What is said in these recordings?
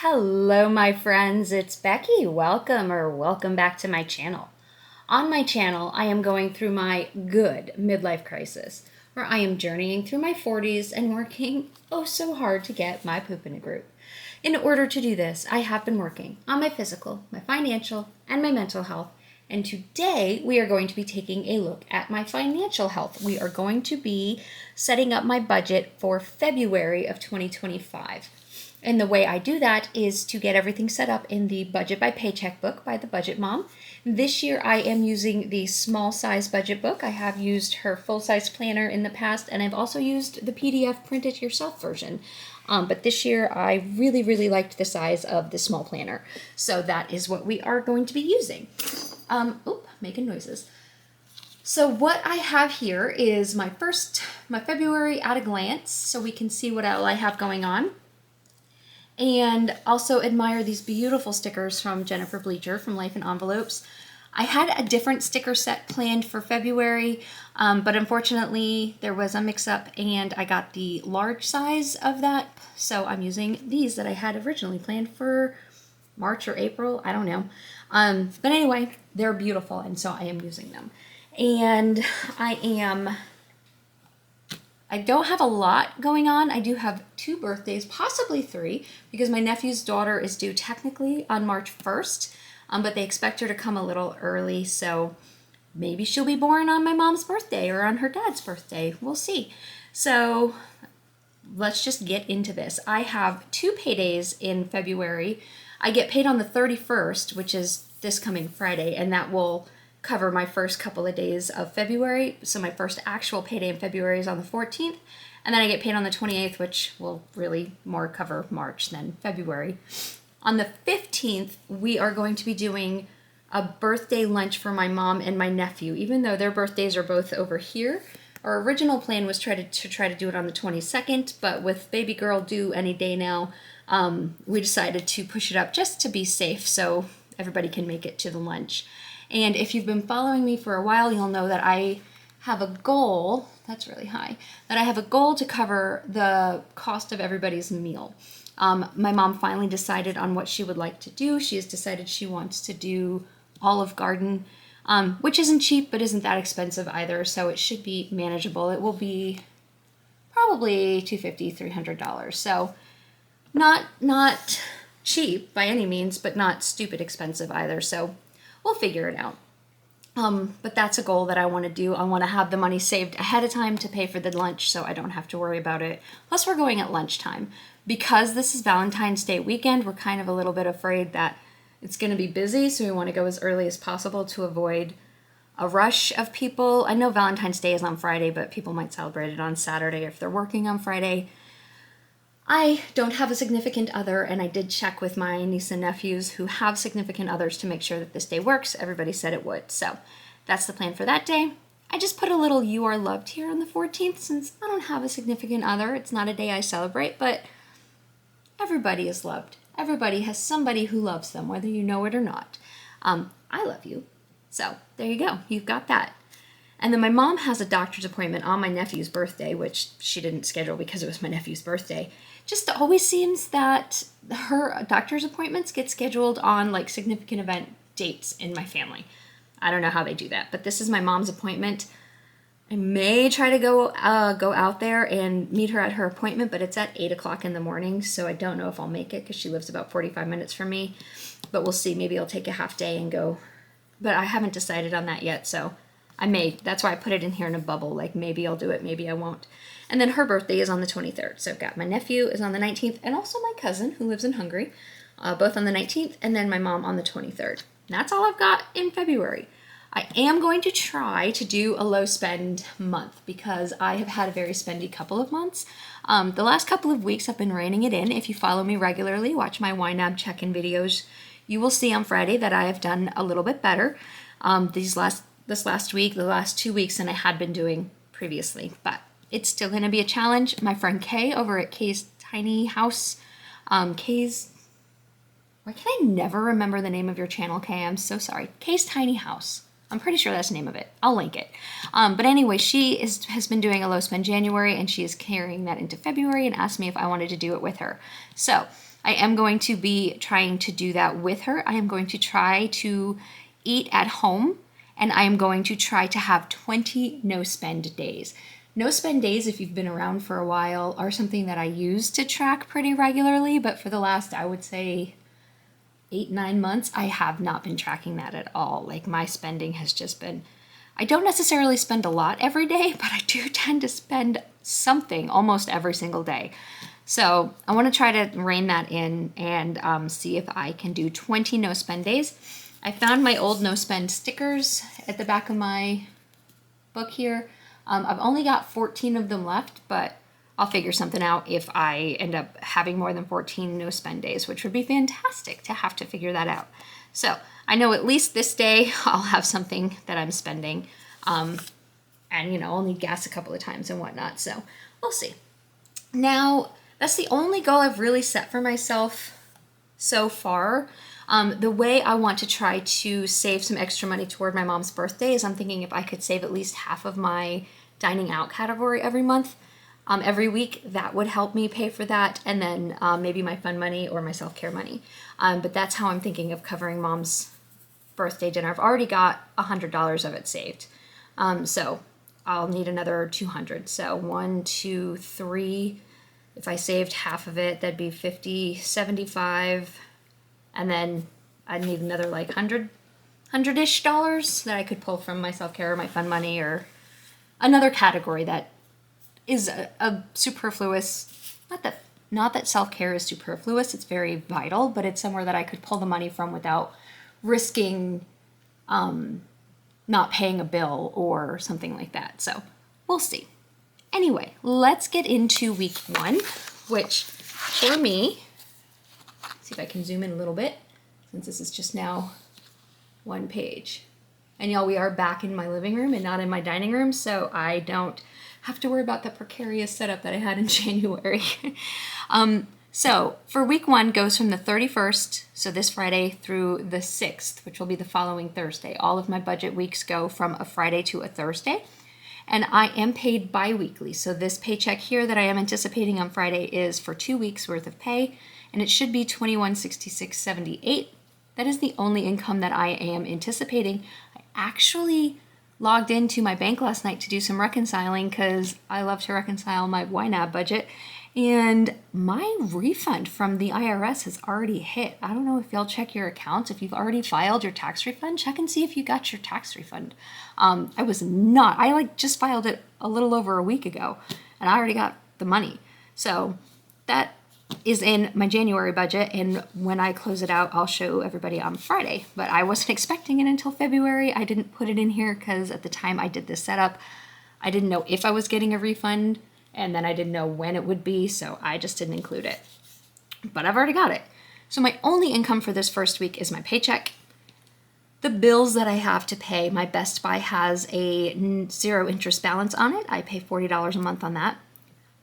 Hello, my friends. It's Becky. Welcome back to my channel. On my channel, I am going through my good midlife crisis, where I am journeying through my 40s and working oh so hard to get my poop in a group. In order to do this, I have been working on my physical, my financial, and my mental health. And today we are going to be taking a look at my financial health. We are going to be setting up my budget for February of 2025. And the way I do that is to get everything set up in the Budget by Paycheck book by the Budget Mom. This year I am using the small size budget book. I have used her full size planner in the past, and I've also used the PDF print it yourself version. But this year I really liked the size of the small planner. So that is what we are going to be using. Making noises. So what I have here is my February at a glance, so we can see what all I have going on. And also admire these beautiful stickers from Jennifer Bleacher from Life in Envelopes. I had a different sticker set planned for February, but unfortunately there was a mix-up and I got the large size of that, so I'm using these that I had originally planned for March or April, I don't know. But anyway, they're beautiful, and so I am using them. And I don't have a lot going on. I do have 2 birthdays, possibly 3, because my nephew's daughter is due technically on March 1st, but they expect her to come a little early, so maybe she'll be born on my mom's birthday or on her dad's birthday. We'll see. So let's just get into this. I have 2 paydays in February. I get paid on the 31st, which is this coming Friday, and that will cover my first couple of days of February. So my first actual payday in February is on the 14th, and then I get paid on the 28th, which will really more cover March than February. On the 15th, we are going to be doing a birthday lunch for my mom and my nephew, even though their birthdays are both over here. Our original plan was to try to do it on the 22nd, but with baby girl due any day now, we decided to push it up just to be safe so everybody can make it to the lunch. And if you've been following me for a while, you'll know that I have a goal, that's really high, that I have a goal to cover the cost of everybody's meal. My mom finally decided on what she would like to do. She has decided she wants to do Olive Garden, which isn't cheap, but isn't that expensive either, so it should be manageable. It will be probably $250, $300, so not cheap by any means, but not stupid expensive either, so we'll figure it out. But that's a goal that I want to do. I want to have the money saved ahead of time to pay for the lunch so I don't have to worry about it. Plus, we're going at lunchtime. Because this is Valentine's Day weekend, we're kind of a little bit afraid that it's going to be busy, so we want to go as early as possible to avoid a rush of people. I know Valentine's Day is on Friday, but people might celebrate it on Saturday if they're working on Friday. I don't have a significant other, and I did check with my niece and nephews who have significant others to make sure that this day works. Everybody said it would, so that's the plan for that day. I just put a little "You Are Loved" here on the 14th since I don't have a significant other. It's not a day I celebrate, but everybody is loved. Everybody has somebody who loves them, whether you know it or not. I love you. So there you go. You've got that. And then my mom has a doctor's appointment on my nephew's birthday, which she didn't schedule because it was my nephew's birthday. Just always seems that her doctor's appointments get scheduled on like significant event dates in my family. I don't know how they do that, but this is my mom's appointment. I may try to go out there and meet her at her appointment, but it's at 8 o'clock in the morning, so I don't know if I'll make it because she lives about 45 minutes from me. But we'll see. Maybe I'll take a half day and go. But I haven't decided on that yet, so I may. That's why I put it in here in a bubble. Like maybe I'll do it, maybe I won't. And then her birthday is on the 23rd. So I've got my nephew is on the 19th, and also my cousin who lives in Hungary, both on the 19th, and then my mom on the 23rd. And that's all I've got in February. I am going to try to do a low spend month because I have had a very spendy couple of months. The last couple of weeks I've been reining it in. If you follow me regularly, watch my YNAB check-in videos, you will see on Friday that I have done a little bit better this last week, the last 2 weeks, than I had been doing previously. But it's still going to be a challenge. My friend Kay over at Kay's Tiny House, why can I never remember the name of your channel, Kay? I'm so sorry. Kay's Tiny House. I'm pretty sure that's the name of it. I'll link it. But anyway, she has been doing a low spend January, and she is carrying that into February and asked me if I wanted to do it with her. So I am going to be trying to do that with her. I am going to try to eat at home, and I am going to try to have 20 no-spend days. No-spend days, if you've been around for a while, are something that I use to track pretty regularly, but for the last, I would say, 8-9 months, I have not been tracking that at all. Like, my spending has just been, I don't necessarily spend a lot every day, but I do tend to spend something almost every single day. So I want to try to rein that in and see if I can do 20 no-spend days. I found my old no-spend stickers at the back of my book here. I've only got 14 of them left, but I'll figure something out if I end up having more than 14 no-spend days, which would be fantastic to have to figure that out. So I know at least this day I'll have something that I'm spending, and I'll need gas a couple of times and whatnot, so we'll see. Now, that's the only goal I've really set for myself so far. The way I want to try to save some extra money toward my mom's birthday is I'm thinking if I could save at least half of my dining out category every month, every week, that would help me pay for that, and then maybe my fun money or my self-care money. But that's how I'm thinking of covering mom's birthday dinner. I've already got $100 of it saved. So I'll need another 200. So 1, 2, 3. If I saved half of it, that'd be 50, 75. And then I'd need another like 100-ish dollars that I could pull from my self-care or my fun money or another category that is a superfluous, not that self-care is superfluous, it's very vital, but it's somewhere that I could pull the money from without risking not paying a bill or something like that. So we'll see. Anyway, let's get into week 1, which for me, see if I can zoom in a little bit, since this is just now one page. And y'all, we are back in my living room and not in my dining room, so I don't have to worry about the precarious setup that I had in January. So for week 1 goes from the 31st, so this Friday, through the 6th, which will be the following Thursday. All of my budget weeks go from a Friday to a Thursday, and I am paid bi-weekly. So this paycheck here that I am anticipating on Friday is for 2 weeks worth of pay, and it should be $2166.78. That is the only income that I am anticipating. I actually logged into my bank last night to do some reconciling because I love to reconcile my YNAB budget, and my refund from the IRS has already hit. I don't know if y'all check your accounts. If you've already filed your tax refund, check and see if you got your tax refund. I just filed it a little over a week ago, and I already got the money. So that is in my January budget, and when I close it out, I'll show everybody on Friday. But I wasn't expecting it until February. I didn't put it in here because at the time I did this setup, I didn't know if I was getting a refund, and then I didn't know when it would be, so I just didn't include it. But I've already got it. So my only income for this first week is my paycheck. The bills that I have to pay, my Best Buy has a 0 interest balance on it. I pay $40 a month on that.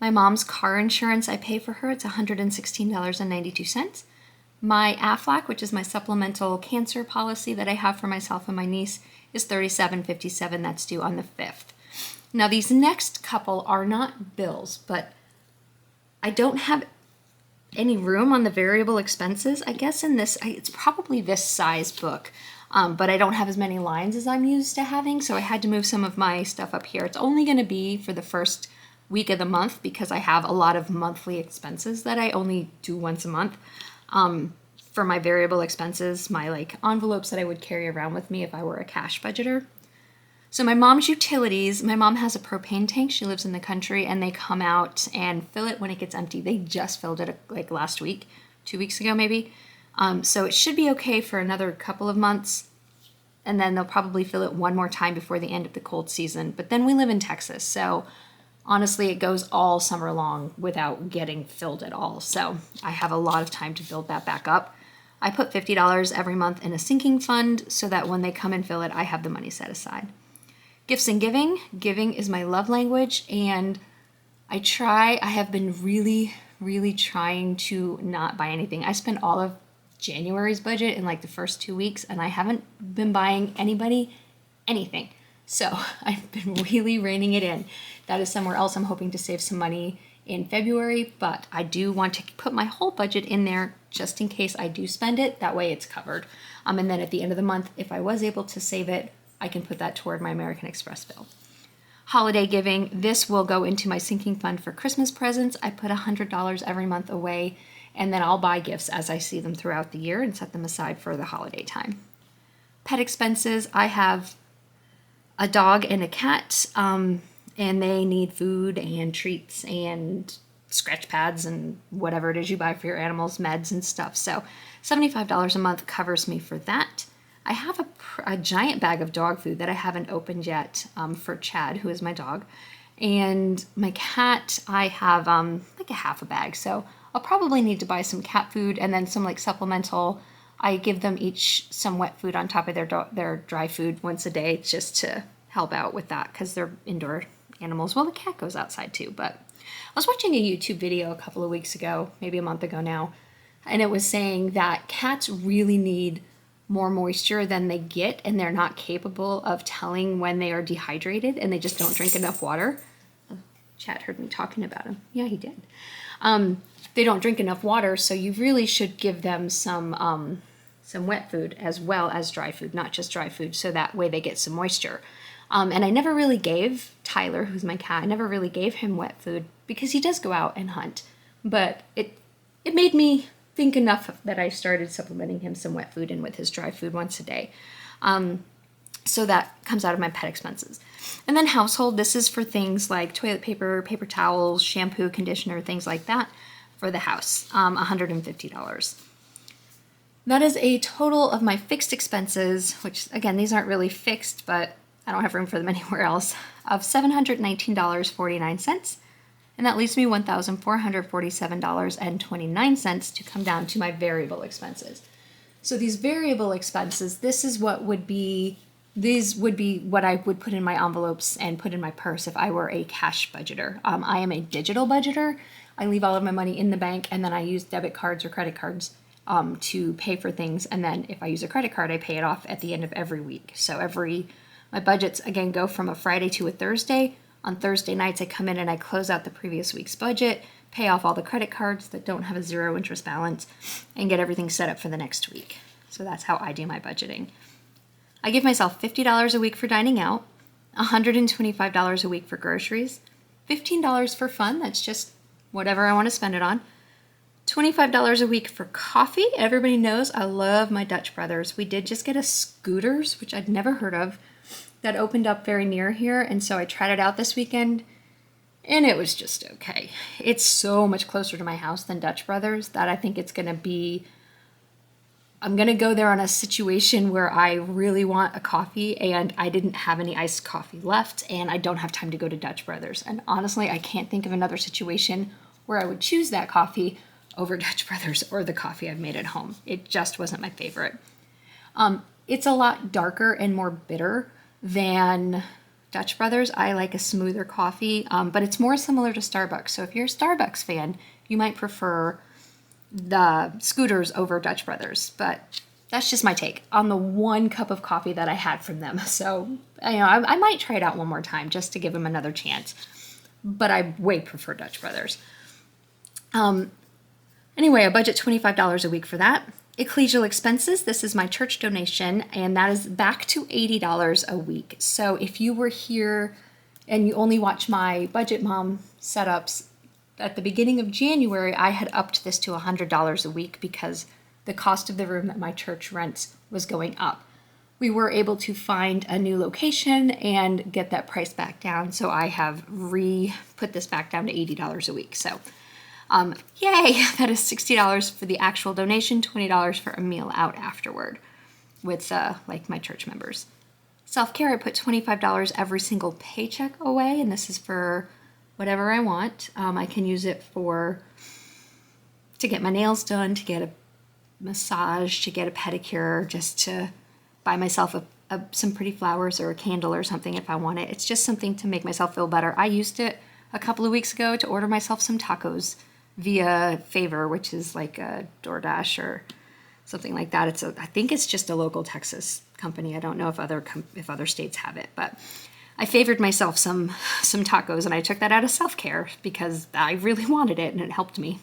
My mom's car insurance, I pay for her. It's $116.92. My Aflac, which is my supplemental cancer policy that I have for myself and my niece, is $37.57. That's due on the 5th. Now, these next couple are not bills, but I don't have any room on the variable expenses. I guess in this, it's probably this size book, but I don't have as many lines as I'm used to having, so I had to move some of my stuff up here. It's only going to be for the first week of the month because I have a lot of monthly expenses that I only do once a month. For my variable expenses, my envelopes that I would carry around with me if I were a cash budgeter. So my mom's utilities, my mom has a propane tank. She lives in the country, and they come out and fill it when it gets empty. They just filled it last week, 2 weeks ago maybe. So it should be okay for another couple of months, and then they'll probably fill it one more time before the end of the cold season. But then we live in Texas, so honestly, it goes all summer long without getting filled at all. So I have a lot of time to build that back up. I put $50 every month in a sinking fund so that when they come and fill it, I have the money set aside. Gifts and giving. Giving is my love language, and I have been really, really trying to not buy anything. I spent all of January's budget in the first 2 weeks, and I haven't been buying anybody anything. So I've been really reining it in. That is somewhere else I'm hoping to save some money in February, but I do want to put my whole budget in there just in case I do spend it. That way it's covered. And then at the end of the month, if I was able to save it, I can put that toward my American Express bill. Holiday giving, this will go into my sinking fund for Christmas presents. I put $100 every month away, and then I'll buy gifts as I see them throughout the year and set them aside for the holiday time. Pet expenses, I have a dog and a cat, and they need food and treats and scratch pads and whatever it is you buy for your animals, meds and stuff. So $75 a month covers me for that. I have a giant bag of dog food that I haven't opened yet for Chad, who is my dog. And my cat, I have like a half a bag. So I'll probably need to buy some cat food and then some like supplemental. I give them each some wet food on top of their dry food once a day just to help out with that because they're indoor animals. Well, the cat goes outside too. But I was watching a YouTube video a couple of weeks ago, maybe a month ago now, and it was saying that cats really need more moisture than they get, and they're not capable of telling when they are dehydrated, and they just don't drink enough water. Chad heard me talking about him. Yeah, he did. They don't drink enough water, so you really should give them some wet food as well as dry food, not just dry food, so that way they get some moisture. And I never really gave Tyler, who's my cat, I never really gave him wet food because he does go out and hunt. But it made me think enough that I started supplementing him some wet food and with his dry food once a day. So that comes out of my pet expenses. And then household, this is for things like toilet paper, paper towels, shampoo, conditioner, things like that for the house, $150. That is a total of my fixed expenses, which again, these aren't really fixed, but I don't have room for them anywhere else, of $719.49. And that leaves me $1,447.29 to come down to my variable expenses. So these variable expenses, these would be what I would put in my envelopes and put in my purse if I were a cash budgeter. I am a digital budgeter. I leave all of my money in the bank, and then I use debit cards or credit cards to pay for things. And then if I use a credit card, I pay it off at the end of every week. So my budgets, again, go from a Friday to a Thursday. On Thursday nights, I come in and I close out the previous week's budget, pay off all the credit cards that don't have a zero interest balance, and get everything set up for the next week. So that's how I do my budgeting. I give myself $50 a week for dining out, $125 a week for groceries, $15 for fun, that's just whatever I want to spend it on, $25 a week for coffee. Everybody knows I love my Dutch Brothers. We did just get a Scooters, which I'd never heard of, that opened up very near here, and so I tried it out this weekend, and it was just okay. It's so much closer to my house than Dutch Brothers that I think it's gonna be, I'm gonna go there on a situation where I really want a coffee and I didn't have any iced coffee left and I don't have time to go to Dutch Brothers. And honestly, I can't think of another situation where I would choose that coffee over Dutch Brothers or the coffee I've made at home. It just wasn't my favorite. It's a lot darker and more bitter than Dutch Brothers. I like a smoother coffee, but it's more similar to Starbucks. So if you're a Starbucks fan, you might prefer the Scooters over Dutch Brothers, but that's just my take on the one cup of coffee that I had from them. So, I might try it out one more time just to give them another chance, but I way prefer Dutch Brothers. Anyway, I budget $25 a week for that. Ecclesial expenses, this is my church donation, and that is back to $80 a week. So if you were here and you only watch my Budget Mom setups, at the beginning of January, I had upped this to $100 a week because the cost of the room that my church rents was going up. We were able to find a new location and get that price back down, so I have put this back down to $80 a week. So yay, that is $60 for the actual donation, $20 for a meal out afterward with like my church members. Self-care, I put $25 every single paycheck away, and this is for whatever I want. I can use it to get my nails done, to get a massage, to get a pedicure, just to buy myself some pretty flowers or a candle or something if I want it. It's just something to make myself feel better. I used it a couple of weeks ago to order myself some tacos via Favor, which is like a DoorDash or something like that. I think it's just a local Texas company. I don't know if other states have it, but I favored myself some tacos, and I took that out of self-care because I really wanted it and it helped me.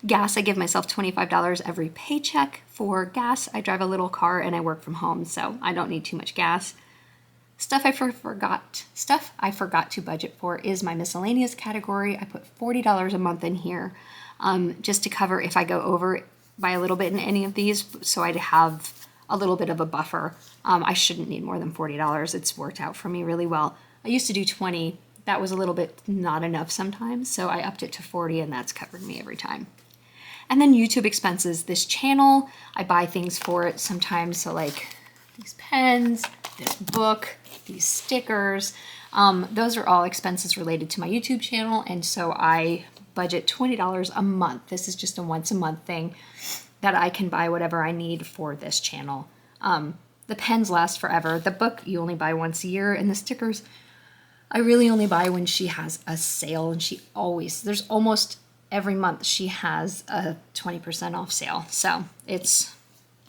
Gas, I give myself $25 every paycheck for gas. I drive a little car and I work from home, so I don't need too much gas. Stuff I forgot to budget for is my miscellaneous category. I put $40 a month in here, just to cover if I go over by a little bit in any of these, so I'd have a little bit of a buffer. I shouldn't need more than $40. It's worked out for me really well. I used to do 20. That was a little bit not enough sometimes, so I upped it to 40, and that's covered me every time. And then YouTube expenses. This channel, I buy things for it sometimes, so like these pens, this book, these stickers. Those are all expenses related to my YouTube channel, and so I budget $20 a month. This is just a once a month thing that I can buy whatever I need for this channel. The pens last forever. The book you only buy once a year, and the stickers I really only buy when she has a sale, and there's almost every month she has a 20% off sale. So it's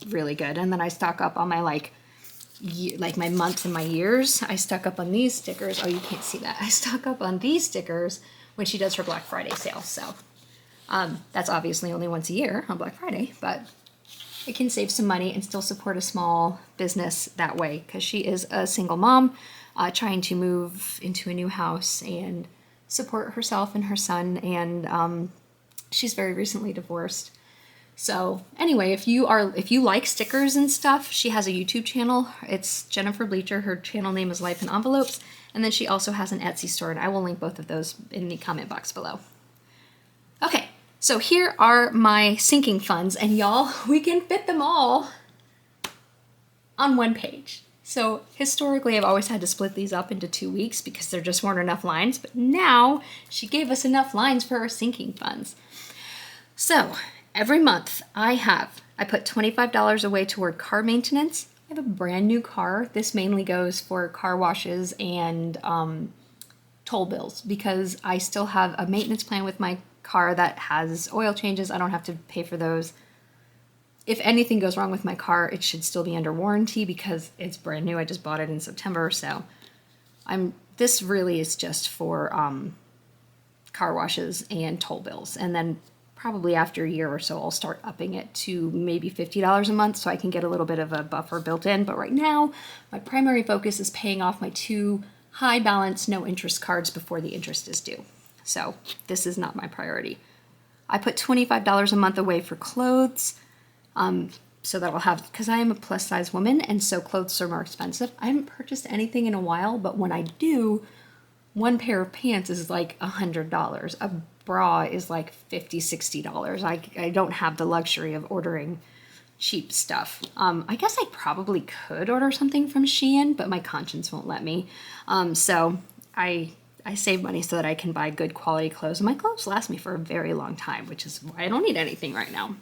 really good. And then I stock up on my like my months and my years. I stock up on these stickers. Oh, you can't see that. I stock up on these stickers when she does her Black Friday sale. So that's obviously only once a year on Black Friday, but it can save some money and still support a small business that way, because she is a single mom trying to move into a new house and support herself and her son, and she's very recently divorced. So anyway, if you like stickers and stuff, she has a YouTube channel. It's Jennifer Bleacher. Her channel name is Life in Envelopes, and then she also has an Etsy store, and I will link both of those in the comment box below. Okay, so here are my sinking funds, and y'all, we can fit them all on one page. So historically, I've always had to split these up into 2 weeks because there just weren't enough lines, but now she gave us enough lines for our sinking funds. So every month I put $25 away toward car maintenance. I have a brand new car. This mainly goes for car washes and toll bills, because I still have a maintenance plan with my car that has oil changes. I don't have to pay for those. If anything goes wrong with my car, it should still be under warranty because it's brand new. I just bought it in September, so this really is just for car washes and toll bills. And then probably after a year or so, I'll start upping it to maybe $50 a month so I can get a little bit of a buffer built in. But right now, my primary focus is paying off my 2 high balance, no interest cards before the interest is due. So this is not my priority. I put $25 a month away for clothes. So that I'll have, because I am a plus size woman, and so clothes are more expensive. I haven't purchased anything in a while, but when I do, one pair of pants is like $100. A bra is like $50, $60. I don't have the luxury of ordering cheap stuff. I guess I probably could order something from Shein, but my conscience won't let me. So I save money so that I can buy good quality clothes, and my clothes last me for a very long time, which is why I don't need anything right now.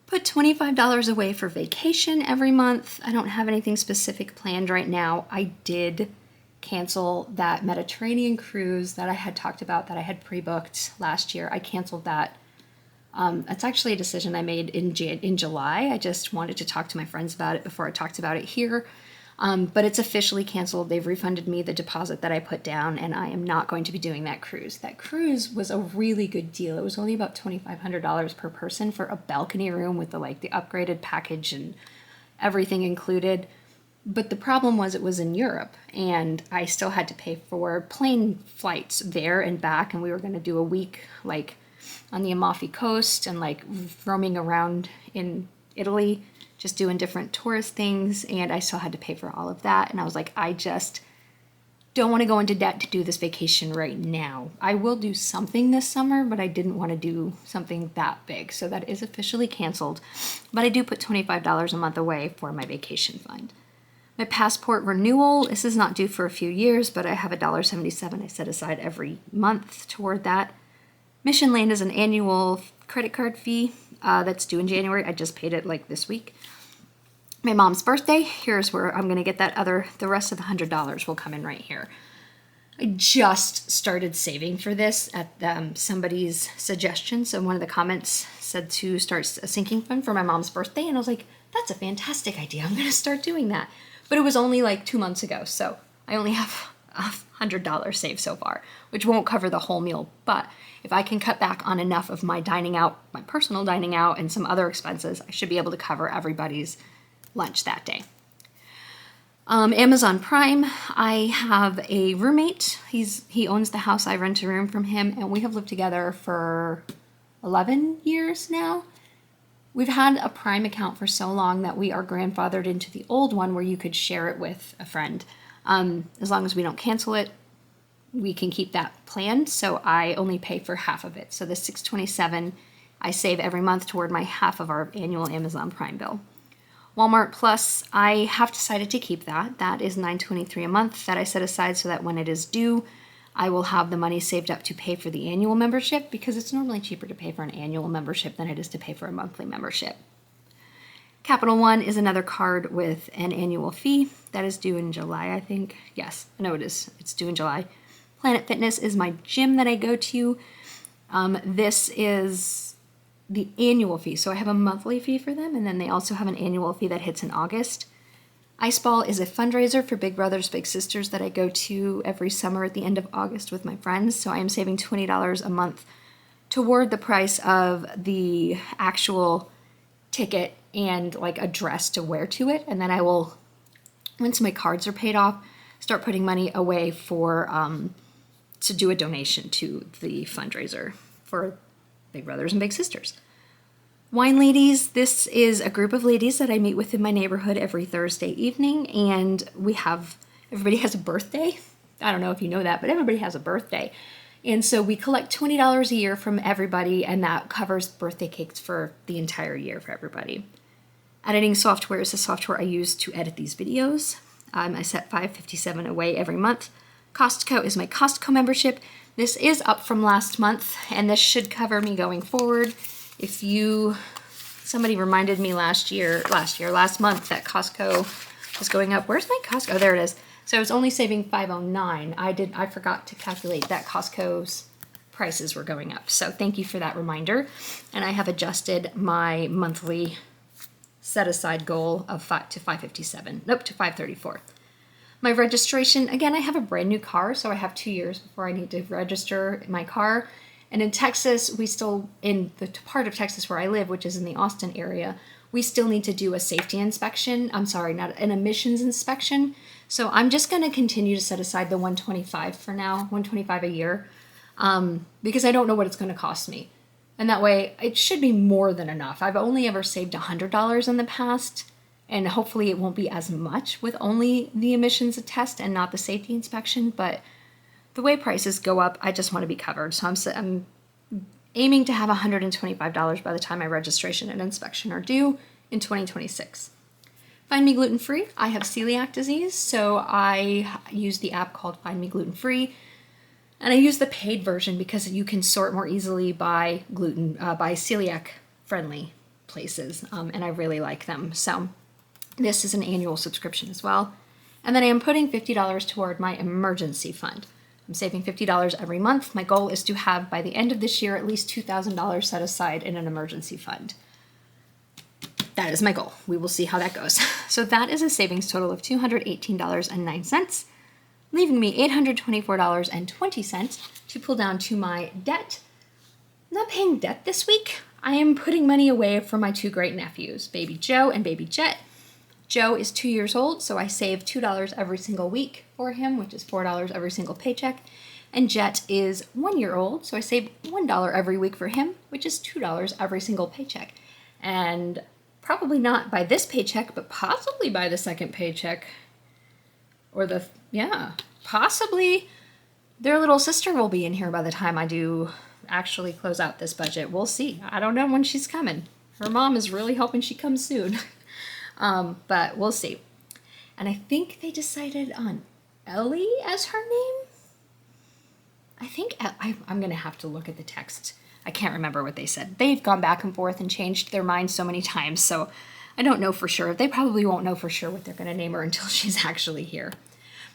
Put $25 away for vacation every month. I don't have anything specific planned right now. I did cancel that Mediterranean cruise that I had talked about, that I had pre-booked last year. I canceled that. It's actually a decision I made in July. I just wanted to talk to my friends about it before I talked about it here. But it's officially canceled. They've refunded me the deposit that I put down, and I am not going to be doing that cruise. That cruise was a really good deal. It was only about $2,500 per person for a balcony room with the upgraded package and everything included. But the problem was it was in Europe, and I still had to pay for plane flights there and back, and we were going to do a week on the Amalfi Coast and roaming around in Italy, just doing different tourist things, and I still had to pay for all of that. And I was like, I just don't want to go into debt to do this vacation right now. I will do something this summer, but I didn't want to do something that big. So that is officially canceled. But I do put $25 a month away for my vacation fund. My passport renewal, this is not due for a few years, but I have $1.77 I set aside every month toward that. Mission Lane is an annual credit card fee that's due in January. I just paid it this week. My mom's birthday, here's where I'm going to get the rest of the $100 will come in right here. I just started saving for this at somebody's suggestion. So one of the comments said to start a sinking fund for my mom's birthday, and I was like, that's a fantastic idea. I'm going to start doing that. But it was only 2 months ago, so I only have $100 saved so far, which won't cover the whole meal. But if I can cut back on enough of my dining out, my personal dining out, and some other expenses, I should be able to cover everybody's lunch that day. Amazon Prime, I have a roommate. He owns the house. I rent a room from him, and we have lived together for 11 years now. We've had a Prime account for so long that we are grandfathered into the old one where you could share it with a friend. As long as we don't cancel it, we can keep that planned. So I only pay for half of it. So the $627 I save every month toward my half of our annual Amazon Prime bill. Walmart Plus, I have decided to keep that. That is $9.23 a month that I set aside so that when it is due, I will have the money saved up to pay for the annual membership, because it's normally cheaper to pay for an annual membership than it is to pay for a monthly membership. Capital One is another card with an annual fee that is due in July, I think. Yes, no, it is. It's due in July. Planet Fitness is my gym that I go to. This is the annual fee. So I have a monthly fee for them, and then they also have an annual fee that hits in August. Ice Ball is a fundraiser for Big Brothers Big Sisters that I go to every summer at the end of August with my friends. So I am saving $20 a month toward the price of the actual ticket and like a dress to wear to it. And then I will, once my cards are paid off, start putting money away for to do a donation to the fundraiser for Big Brothers and Big Sisters. Wine Ladies, this is a group of ladies that I meet with in my neighborhood every Thursday evening, and everybody has a birthday. I don't know if you know that, but everybody has a birthday. And so we collect $20 a year from everybody, and that covers birthday cakes for the entire year for everybody. Editing software is the software I use to edit these videos. I set $5.57 away every month. Costco is my Costco membership. This is up from last month, and this should cover me going forward. Somebody reminded me last month that Costco was going up. Where's my Costco? Oh, there it is. So I was only saving $5.09. I forgot to calculate that Costco's prices were going up. So thank you for that reminder. And I have adjusted my monthly set aside goal of to $5.34. My registration, again, I have a brand new car, so I have 2 years before I need to register my car. And in Texas, in the part of Texas where I live, which is in the Austin area, we still need to do a safety inspection. I'm sorry, not an emissions inspection. So I'm just going to continue to set aside the $125 for now, $125 a year, because I don't know what it's going to cost me. And that way, it should be more than enough. I've only ever saved $100 in the past, and hopefully it won't be as much with only the emissions test and not the safety inspection. But the way prices go up, I just want to be covered. So I'm aiming to have $125 by the time my registration and inspection are due in 2026. Find Me Gluten Free. I have celiac disease, so I use the app called Find Me Gluten Free. And I use the paid version because you can sort more easily by celiac friendly places. And I really like them. So this is an annual subscription as well. And then I am putting $50 toward my emergency fund. I'm saving $50 every month. My goal is to have, by the end of this year, at least $2,000 set aside in an emergency fund. That is my goal. We will see how that goes. So that is a savings total of $218.09, leaving me $824.20 to pull down to my debt. I'm not paying debt this week. I am putting money away for my two great nephews, Baby Joe and Baby Jet. Joe is 2 years old, so I save $2 every single week for him, which is $4 every single paycheck. And Jet is 1 year old, so I save $1 every week for him, which is $2 every single paycheck. And probably not by this paycheck, but possibly by the second paycheck. Possibly their little sister will be in here by the time I do actually close out this budget. We'll see. I don't know when she's coming. Her mom is really hoping she comes soon. But we'll see. And I think they decided on Ellie as her name. I think I'm going to have to look at the text. I can't remember what they said. They've gone back and forth and changed their minds so many times, so I don't know for sure. They probably won't know for sure what they're going to name her until she's actually here.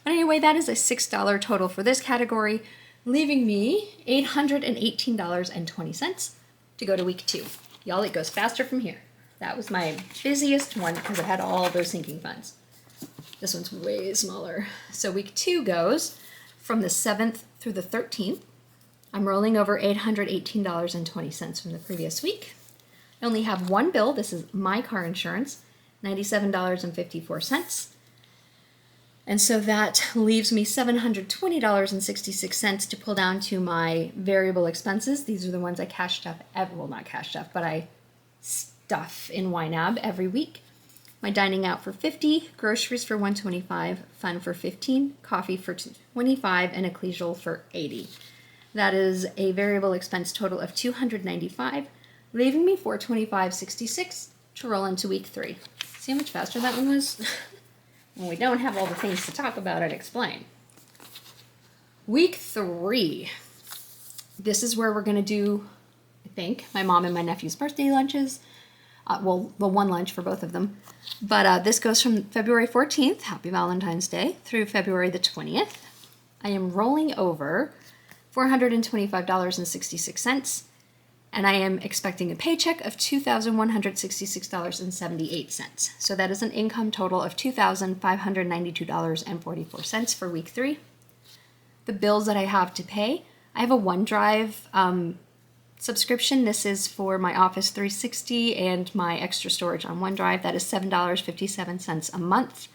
But anyway, that is a $6 total for this category, leaving me $818.20 to go to week 2. Y'all, it goes faster from here. That was my busiest one because I had all those sinking funds. This one's way smaller. So week 2 goes from the 7th through the 13th. I'm rolling over $818.20 from the previous week. I only have one bill. This is my car insurance, $97.54. And so that leaves me $720.66 to pull down to my variable expenses. These are the ones I cashed up, well, not cashed up, but I stuff in YNAB every week. My dining out for $50, groceries for $125, fun for $15, coffee for $25, and ecclesial for $80. That is a variable expense total of $295, leaving me $425.66 to roll into week 3. See how much faster that one was? When we don't have all the things to talk about and explain. Week 3. This is where we're going to do, I think, my mom and my nephew's birthday lunches. Well, one lunch for both of them. But this goes from February 14th, Happy Valentine's Day, through February the 20th. I am rolling over $425.66, and I am expecting a paycheck of $2,166.78. So that is an income total of $2,592.44 for week 3. The bills that I have to pay, I have a OneDrive subscription. This is for my Office 360 and my extra storage on OneDrive. That is $7.57 a month.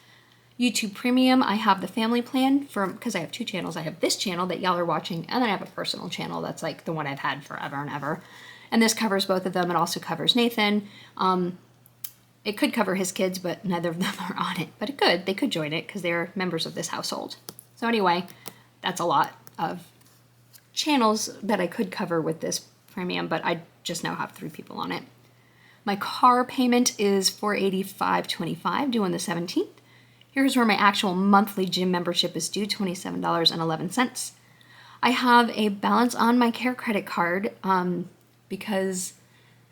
YouTube Premium, I have the family plan because I have 2 channels. I have this channel that y'all are watching, and then I have a personal channel that's like the one I've had forever and ever. And this covers both of them. It also covers Nathan. It could cover his kids, but neither of them are on it. But it could. They could join it because they're members of this household. So anyway, that's a lot of channels that I could cover with this premium, but I just now have 3 people on it. My car payment is $485.25 due on the 17th. Here's where my actual monthly gym membership is due, $27.11. I have a balance on my care credit card because,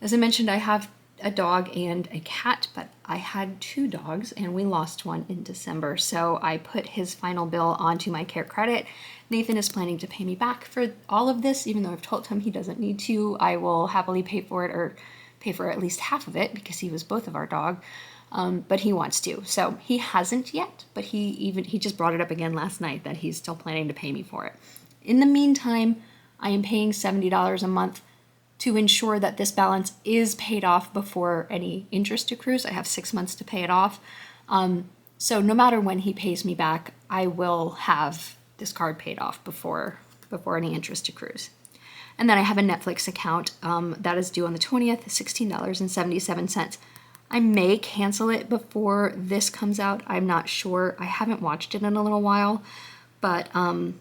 as I mentioned, I have a dog and a cat, but I had 2 dogs and we lost one in December. So I put his final bill onto my care credit. Nathan is planning to pay me back for all of this, even though I've told him he doesn't need to. I will happily pay for it, or pay for at least half of it, because he was both of our dog. But he wants to. So he hasn't yet, but he just brought it up again last night that he's still planning to pay me for it. In the meantime, I am paying $70 a month to ensure that this balance is paid off before any interest accrues. I have 6 months to pay it off. So no matter when he pays me back, I will have this card paid off before any interest accrues. And then I have a Netflix account that is due on the 20th, $16.77. I may cancel it before this comes out. I'm not sure. I haven't watched it in a little while, but I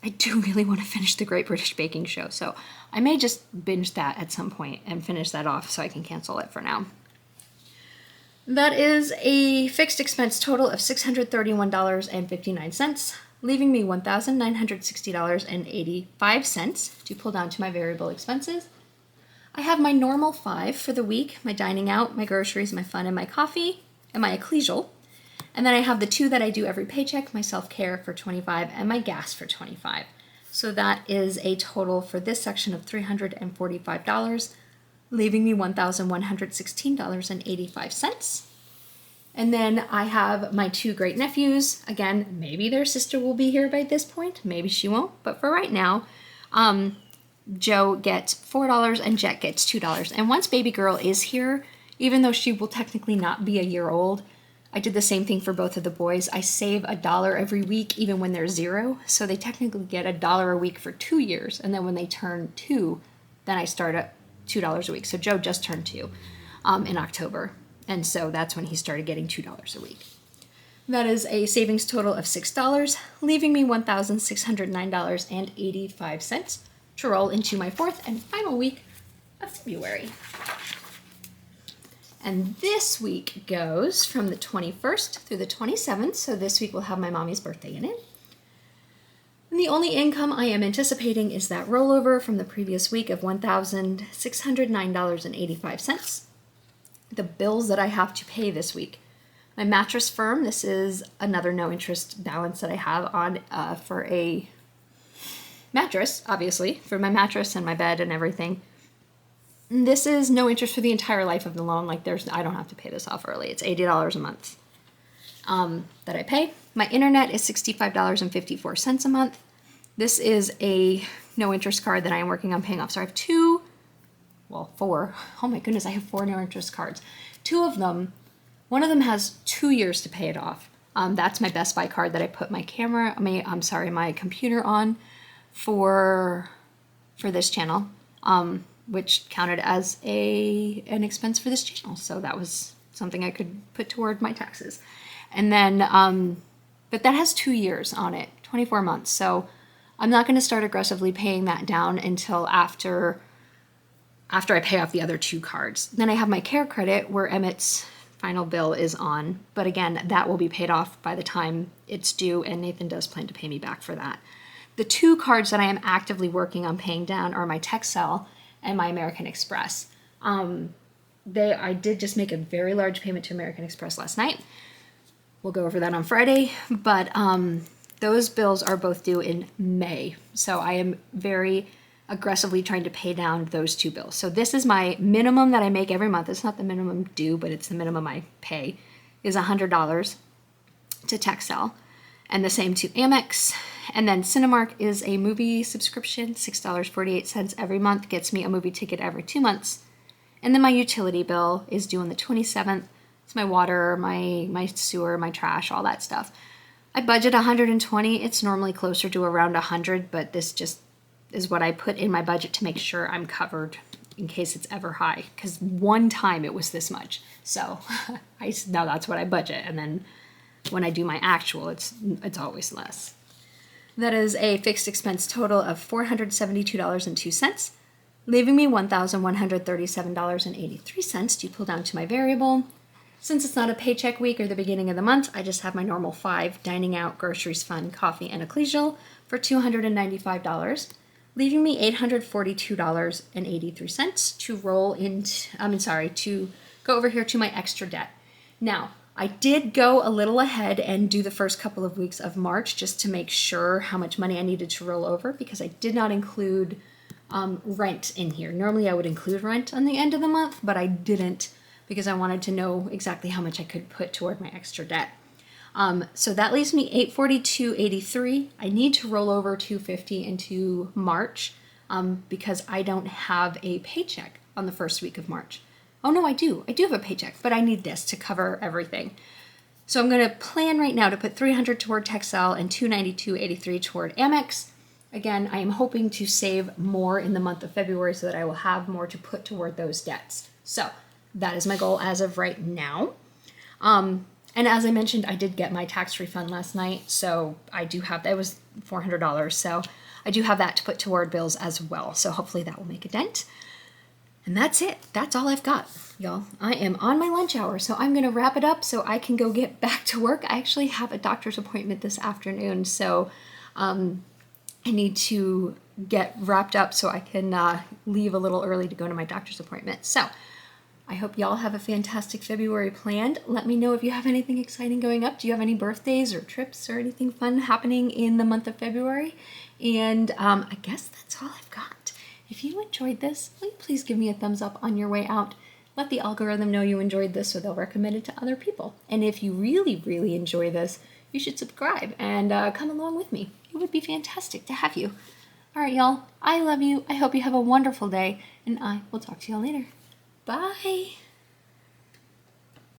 do really want to finish the Great British Baking Show. So I may just binge that at some point and finish that off so I can cancel it for now. That is a fixed expense total of $631.59, leaving me $1,960.85 to pull down to my variable expenses. I have my normal 5 for the week, my dining out, my groceries, my fun, and my coffee, and my ecclesial. And then I have the 2 that I do every paycheck, my self-care for $25 and my gas for $25. So that is a total for this section of $345, leaving me $1,116.85. And then I have my 2 great nephews. Again, maybe their sister will be here by this point. Maybe she won't. But for right now, Joe gets $4 and Jet gets $2. And once baby girl is here, even though she will technically not be a year old, I did the same thing for both of the boys. I save $1 every week, even when they're 0. So they technically get $1 a week for 2 years. And then when they turn 2, then I start at $2 a week. So Joe just turned 2 in October. And so that's when he started getting $2 a week. That is a savings total of $6, leaving me $1,609.85 to roll into my 4th and final week of February. And this week goes from the 21st through the 27th, so this week will have my mommy's birthday in it. And the only income I am anticipating is that rollover from the previous week of $1,609.85. The bills that I have to pay this week. My mattress firm, this is another no interest balance that I have on for a mattress, obviously, for my mattress and my bed and everything. This is no interest for the entire life of the loan. Like I don't have to pay this off early. It's $80 a month. that I pay. My internet is $65.54 a month. This is a no interest card that I am working on paying off. So I have four. Oh my goodness, I have 4 no interest cards. 2 of them, one of them has 2 years to pay it off. That's my Best Buy card that I put my my computer on for this channel, which counted as an expense for this channel. So that was something I could put toward my taxes. And then, but that has 2 years on it, 24 months. So I'm not going to start aggressively paying that down until after I pay off the other 2 cards. Then I have my care credit where Emmett's final bill is on. But again, that will be paid off by the time it's due, and Nathan does plan to pay me back for that. The 2 cards that I am actively working on paying down are my Texel and my American Express. I did just make a very large payment to American Express last night. We'll go over that on Friday, but those bills are both due in May. So I am very aggressively trying to pay down those 2 bills. So this is my minimum that I make every month. It's not the minimum due, but it's the minimum I pay, is $100 to Texel, and the same to Amex. And then Cinemark is a movie subscription, $6.48 every month, gets me a movie ticket every 2 months. And then my utility bill is due on the 27th. It's my water, my sewer, my trash, all that stuff. I budget $120. It's normally closer to around $100, but this just is what I put in my budget to make sure I'm covered in case it's ever high. Because one time it was this much. So now that's what I budget. And then when I do my actual, it's always less. That is a fixed expense total of $472.02, leaving me $1,137.83 to pull down to my variable. Since it's not a paycheck week or the beginning of the month, I just have my normal 5: dining out, groceries, fun, coffee, and ecclesial for $295, leaving me $842.83 to go over here to my extra debt. Now, I did go a little ahead and do the first couple of weeks of March just to make sure how much money I needed to roll over, because I did not include rent in here. Normally I would include rent on the end of the month, but I didn't because I wanted to know exactly how much I could put toward my extra debt. So that leaves me $842.83. I need to roll over $250 into March because I don't have a paycheck on the first week of March. Oh no, I do. I do have a paycheck, but I need this to cover everything. So I'm going to plan right now to put $300 toward Texel and $292.83 toward Amex. Again, I am hoping to save more in the month of February so that I will have more to put toward those debts. So that is my goal as of right now. And as I mentioned, I did get my tax refund last night, so I do have that. It was $400, so I do have that to put toward bills as well. So hopefully that will make a dent. And that's it. That's all I've got, y'all. I am on my lunch hour, so I'm going to wrap it up so I can go get back to work. I actually have a doctor's appointment this afternoon, so I need to get wrapped up so I can leave a little early to go to my doctor's appointment. So I hope y'all have a fantastic February planned. Let me know if you have anything exciting going up. Do you have any birthdays or trips or anything fun happening in the month of February? And I guess that's all I've got. If you enjoyed this, will you please give me a thumbs up on your way out? Let the algorithm know you enjoyed this so they'll recommend it to other people. And if you really, really enjoy this, you should subscribe and come along with me. It would be fantastic to have you. All right, y'all. I love you. I hope you have a wonderful day, and I will talk to y'all later. Bye.